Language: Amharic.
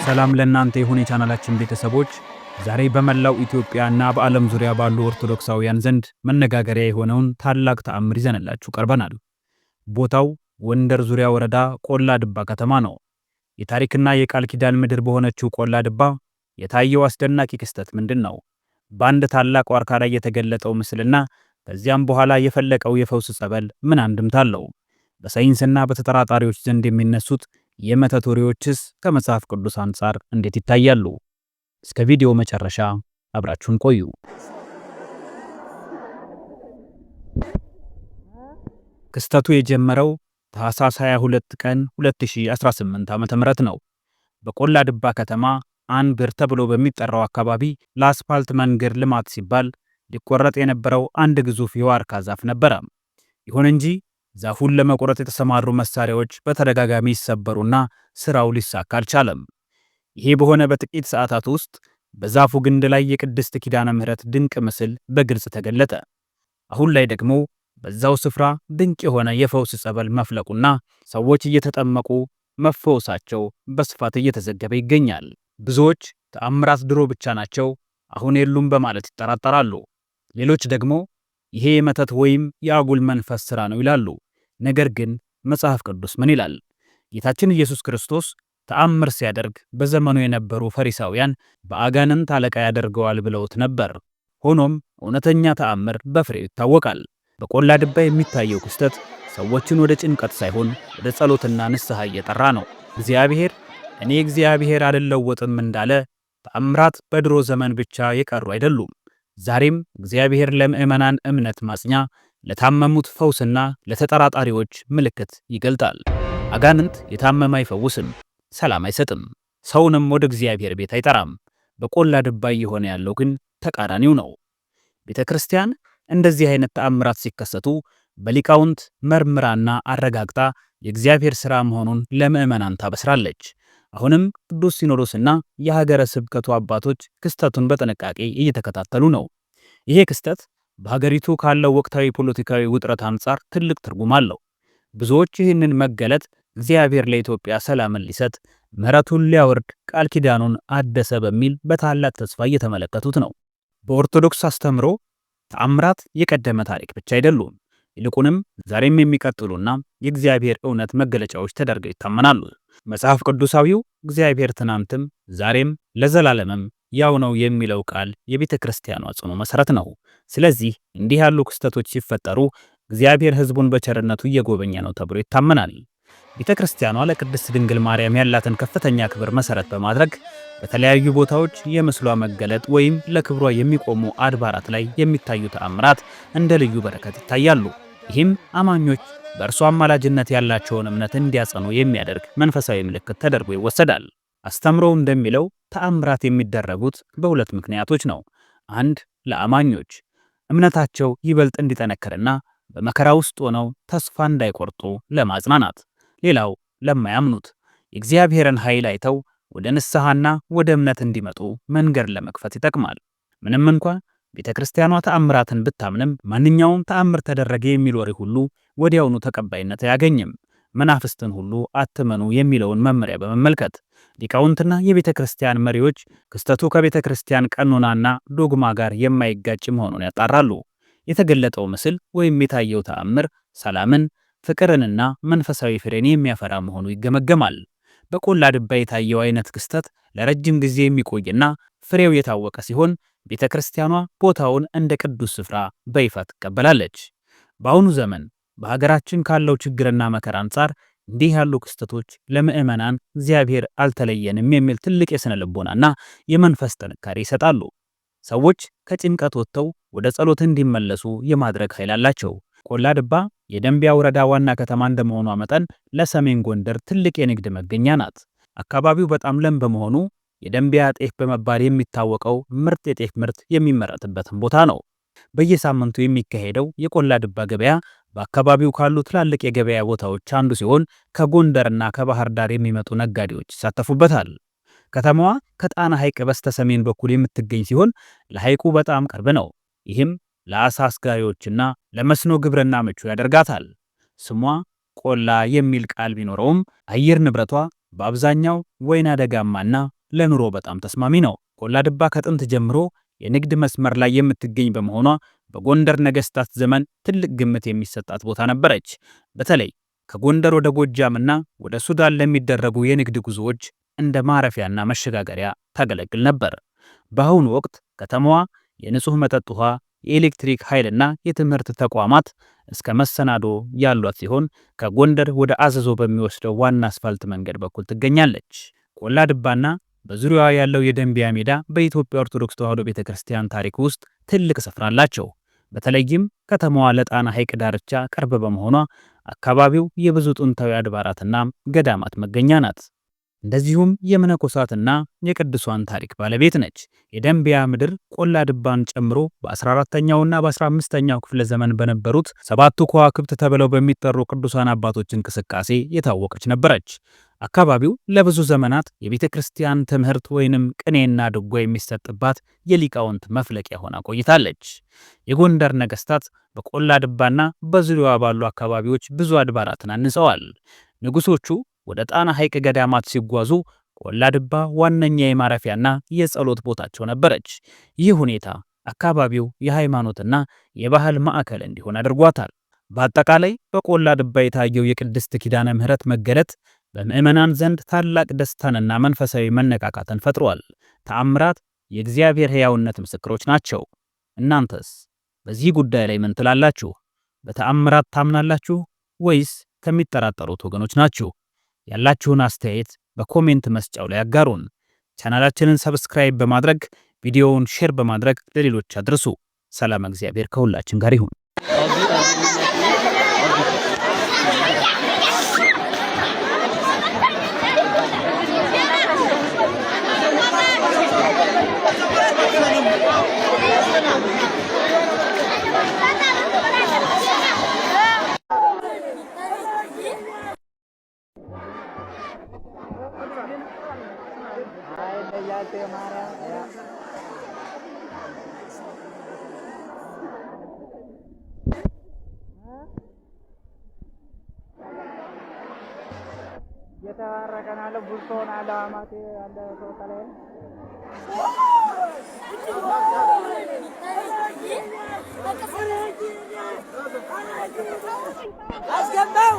ሰላም ለእናንተ ይሁን የቻናላችን ቤተሰቦች። ዛሬ በመላው ኢትዮጵያና በዓለም ዙሪያ ባሉ ኦርቶዶክሳውያን ዘንድ መነጋገሪያ የሆነውን ታላቅ ተአምር ይዘንላችሁ ቀርበናል። ቦታው ጎንደር ዙሪያ ወረዳ ቆላ ድባ ከተማ ነው። የታሪክና የቃል ኪዳን ምድር በሆነችው ቆላ ድባ የታየው አስደናቂ ክስተት ምንድን ነው? በአንድ ታላቅ ዋርካ ላይ የተገለጠው ምስልና ከዚያም በኋላ የፈለቀው የፈውስ ጸበል ምን አንድምታ አለው? በሳይንስና በተጠራጣሪዎች ዘንድ የሚነሱት የመተት ወሬዎችስ ከመጽሐፍ ቅዱስ አንጻር እንዴት ይታያሉ? እስከ ቪዲዮ መጨረሻ አብራችሁን ቆዩ። ክስተቱ የጀመረው ታኅሳስ 22 ቀን 2018 ዓ.ም ነው። በቆላ ድባ ከተማ አንብር ተብሎ በሚጠራው አካባቢ ለአስፋልት መንገድ ልማት ሲባል ሊቆረጥ የነበረው አንድ ግዙፍ የዋርካ ዛፍ ነበረ። ይሁን እንጂ ዛፉን ለመቆረጥ የተሰማሩ መሳሪያዎች በተደጋጋሚ ይሰበሩና ስራው ሊሳካ አልቻለም። ይሄ በሆነ በጥቂት ሰዓታት ውስጥ በዛፉ ግንድ ላይ የቅድስት ኪዳነ ምሕረት ድንቅ ምስል በግልጽ ተገለጠ። አሁን ላይ ደግሞ በዛው ስፍራ ድንቅ የሆነ የፈውስ ጸበል መፍለቁና ሰዎች እየተጠመቁ መፈወሳቸው በስፋት እየተዘገበ ይገኛል። ብዙዎች ተአምራት ድሮ ብቻ ናቸው፣ አሁን የሉም በማለት ይጠራጠራሉ። ሌሎች ደግሞ ይሄ የመተት ወይም የአጉል መንፈስ ሥራ ነው ይላሉ። ነገር ግን መጽሐፍ ቅዱስ ምን ይላል? ጌታችን ኢየሱስ ክርስቶስ ተአምር ሲያደርግ በዘመኑ የነበሩ ፈሪሳውያን በአጋንንት አለቃ ያደርገዋል ብለውት ነበር። ሆኖም እውነተኛ ተአምር በፍሬው ይታወቃል። በቆላ ድባ የሚታየው ክስተት ሰዎችን ወደ ጭንቀት ሳይሆን ወደ ጸሎትና ንስሐ እየጠራ ነው። እኔ እግዚአብሔር አልለወጥም እንዳለ ተአምራት በድሮ ዘመን ብቻ የቀሩ አይደሉም። ዛሬም እግዚአብሔር ለምዕመናን እምነት ማጽኛ፣ ለታመሙት ፈውስና ለተጠራጣሪዎች ምልክት ይገልጣል። አጋንንት የታመመ አይፈውስም፣ ሰላም አይሰጥም፣ ሰውንም ወደ እግዚአብሔር ቤት አይጠራም። በቆላ ድባ እየሆነ ያለው ግን ተቃራኒው ነው። ቤተ ክርስቲያን እንደዚህ አይነት ተአምራት ሲከሰቱ በሊቃውንት መርምራና አረጋግጣ የእግዚአብሔር ሥራ መሆኑን ለምዕመናን ታበስራለች። አሁንም ቅዱስ ሲኖዶስና የሀገረ ስብከቱ አባቶች ክስተቱን በጥንቃቄ እየተከታተሉ ነው። ይሄ ክስተት በሀገሪቱ ካለው ወቅታዊ ፖለቲካዊ ውጥረት አንጻር ትልቅ ትርጉም አለው። ብዙዎች ይህንን መገለጥ እግዚአብሔር ለኢትዮጵያ ሰላምን ሊሰጥ፣ ምሕረቱን ሊያወርድ፣ ቃል ኪዳኑን አደሰ በሚል በታላቅ ተስፋ እየተመለከቱት ነው። በኦርቶዶክስ አስተምሮ ተአምራት የቀደመ ታሪክ ብቻ አይደሉም። ይልቁንም ዛሬም የሚቀጥሉና የእግዚአብሔር እውነት መገለጫዎች ተደርገው ይታመናሉ። መጽሐፍ ቅዱሳዊው እግዚአብሔር ትናንትም ዛሬም ለዘላለምም ያው ነው የሚለው ቃል የቤተ ክርስቲያኗ ጽኑ መሠረት ነው። ስለዚህ እንዲህ ያሉ ክስተቶች ሲፈጠሩ እግዚአብሔር ሕዝቡን በቸርነቱ እየጎበኘ ነው ተብሎ ይታመናል። ቤተ ክርስቲያኗ ለቅድስት ድንግል ማርያም ያላትን ከፍተኛ ክብር መሠረት በማድረግ በተለያዩ ቦታዎች የምስሏ መገለጥ ወይም ለክብሯ የሚቆሙ አድባራት ላይ የሚታዩ ተአምራት እንደ ልዩ በረከት ይታያሉ። ይህም አማኞች በእርሷ አማላጅነት ያላቸውን እምነት እንዲያጸኑ የሚያደርግ መንፈሳዊ ምልክት ተደርጎ ይወሰዳል። አስተምሮው እንደሚለው ተአምራት የሚደረጉት በሁለት ምክንያቶች ነው። አንድ፣ ለአማኞች እምነታቸው ይበልጥ እንዲጠነክርና በመከራ ውስጥ ሆነው ተስፋ እንዳይቆርጡ ለማጽናናት። ሌላው ለማያምኑት የእግዚአብሔርን ኃይል አይተው ወደ ንስሐና ወደ እምነት እንዲመጡ መንገድ ለመክፈት ይጠቅማል። ምንም እንኳን ቤተ ክርስቲያኗ ተአምራትን ብታምንም ማንኛውም ተአምር ተደረገ የሚል ወሬ ሁሉ ወዲያውኑ ተቀባይነት አያገኝም። መናፍስትን ሁሉ አትመኑ የሚለውን መመሪያ በመመልከት ሊቃውንትና የቤተ ክርስቲያን መሪዎች ክስተቱ ከቤተ ክርስቲያን ቀኖናና ዶግማ ጋር የማይጋጭ መሆኑን ያጣራሉ። የተገለጠው ምስል ወይም የታየው ተአምር ሰላምን፣ ፍቅርንና መንፈሳዊ ፍሬን የሚያፈራ መሆኑ ይገመገማል። በቆላ ድባ የታየው አይነት ክስተት ለረጅም ጊዜ የሚቆይና ፍሬው የታወቀ ሲሆን ቤተ ክርስቲያኗ ቦታውን እንደ ቅዱስ ስፍራ በይፋ ትቀበላለች። በአሁኑ ዘመን በሀገራችን ካለው ችግርና መከራ አንጻር እንዲህ ያሉ ክስተቶች ለምዕመናን እግዚአብሔር አልተለየንም የሚል ትልቅ የሥነ ልቦናና የመንፈስ ጥንካሬ ይሰጣሉ። ሰዎች ከጭንቀት ወጥተው ወደ ጸሎት እንዲመለሱ የማድረግ ኃይል አላቸው። ቆላ ድባ የደንቢያ ወረዳ ዋና ከተማ እንደመሆኗ መጠን ለሰሜን ጎንደር ትልቅ የንግድ መገኛ ናት። አካባቢው በጣም ለም በመሆኑ የደንቢያ ጤፍ በመባል የሚታወቀው ምርጥ የጤፍ ምርት የሚመረትበትን ቦታ ነው። በየሳምንቱ የሚካሄደው የቆላ ድባ ገበያ በአካባቢው ካሉ ትላልቅ የገበያ ቦታዎች አንዱ ሲሆን ከጎንደርና ከባህር ዳር የሚመጡ ነጋዴዎች ይሳተፉበታል። ከተማዋ ከጣና ሐይቅ በስተሰሜን በኩል የምትገኝ ሲሆን ለሐይቁ በጣም ቅርብ ነው። ይህም ለአሳ አስጋሪዎችና ለመስኖ ግብርና ምቹ ያደርጋታል። ስሟ ቆላ የሚል ቃል ቢኖረውም አየር ንብረቷ በአብዛኛው ወይና ደጋማና ለኑሮ በጣም ተስማሚ ነው። ቆላ ድባ ከጥንት ጀምሮ የንግድ መስመር ላይ የምትገኝ በመሆኗ በጎንደር ነገስታት ዘመን ትልቅ ግምት የሚሰጣት ቦታ ነበረች። በተለይ ከጎንደር ወደ ጎጃምና ወደ ሱዳን ለሚደረጉ የንግድ ጉዞዎች እንደ ማረፊያና መሸጋገሪያ ታገለግል ነበር። በአሁኑ ወቅት ከተማዋ የንጹህ መጠጥ ውሃ፣ የኤሌክትሪክ ኃይልና የትምህርት ተቋማት እስከ መሰናዶ ያሏት ሲሆን ከጎንደር ወደ አዘዞ በሚወስደው ዋና አስፋልት መንገድ በኩል ትገኛለች። ቆላ ድባና በዙሪያዋ ያለው የደንቢያ ሜዳ በኢትዮጵያ ኦርቶዶክስ ተዋሕዶ ቤተክርስቲያን ታሪክ ውስጥ ትልቅ ስፍራ አላቸው። በተለይም ከተማዋ ለጣና ሐይቅ ዳርቻ ቅርብ በመሆኗ አካባቢው የብዙ ጥንታዊ አድባራትና ገዳማት መገኛ ናት። እንደዚሁም የመነኮሳትና የቅዱሳን ታሪክ ባለቤት ነች። የደንቢያ ምድር ቆላ ድባን ጨምሮ በ14ኛውና በ15ኛው ክፍለ ዘመን በነበሩት ሰባቱ ከዋክብት ተብለው በሚጠሩ ቅዱሳን አባቶች እንቅስቃሴ የታወቀች ነበረች። አካባቢው ለብዙ ዘመናት የቤተ ክርስቲያን ትምህርት ወይንም ቅኔና ድጓ የሚሰጥባት የሊቃውንት መፍለቂያ ሆና ቆይታለች። የጎንደር ነገስታት በቆላ ድባና በዙሪያዋ ባሉ አካባቢዎች ብዙ አድባራትን አንጸዋል። ንጉሶቹ ወደ ጣና ሐይቅ ገዳማት ሲጓዙ ቆላ ድባ ዋነኛ የማረፊያና የጸሎት ቦታቸው ነበረች። ይህ ሁኔታ አካባቢው የሃይማኖትና የባህል ማዕከል እንዲሆን አድርጓታል። በአጠቃላይ በቆላ ድባ የታየው የቅድስት ኪዳነ ምሕረት መገለጥ በምዕመናን ዘንድ ታላቅ ደስታንና መንፈሳዊ መነቃቃትን ፈጥሯል። ተአምራት የእግዚአብሔር ሕያውነት ምስክሮች ናቸው። እናንተስ በዚህ ጉዳይ ላይ ምን ትላላችሁ? በተአምራት ታምናላችሁ ወይስ ከሚጠራጠሩት ወገኖች ናችሁ? ያላችሁን አስተያየት በኮሜንት መስጫው ላይ አጋሩን። ቻናላችንን ሰብስክራይብ በማድረግ ቪዲዮውን ሼር በማድረግ ለሌሎች አድርሱ። ሰላም እግዚአብሔር ከሁላችን ጋር ይሁን። የተባረከን አለ ቡልቶን አለ አማቴ አለ ተወከለ አስገባው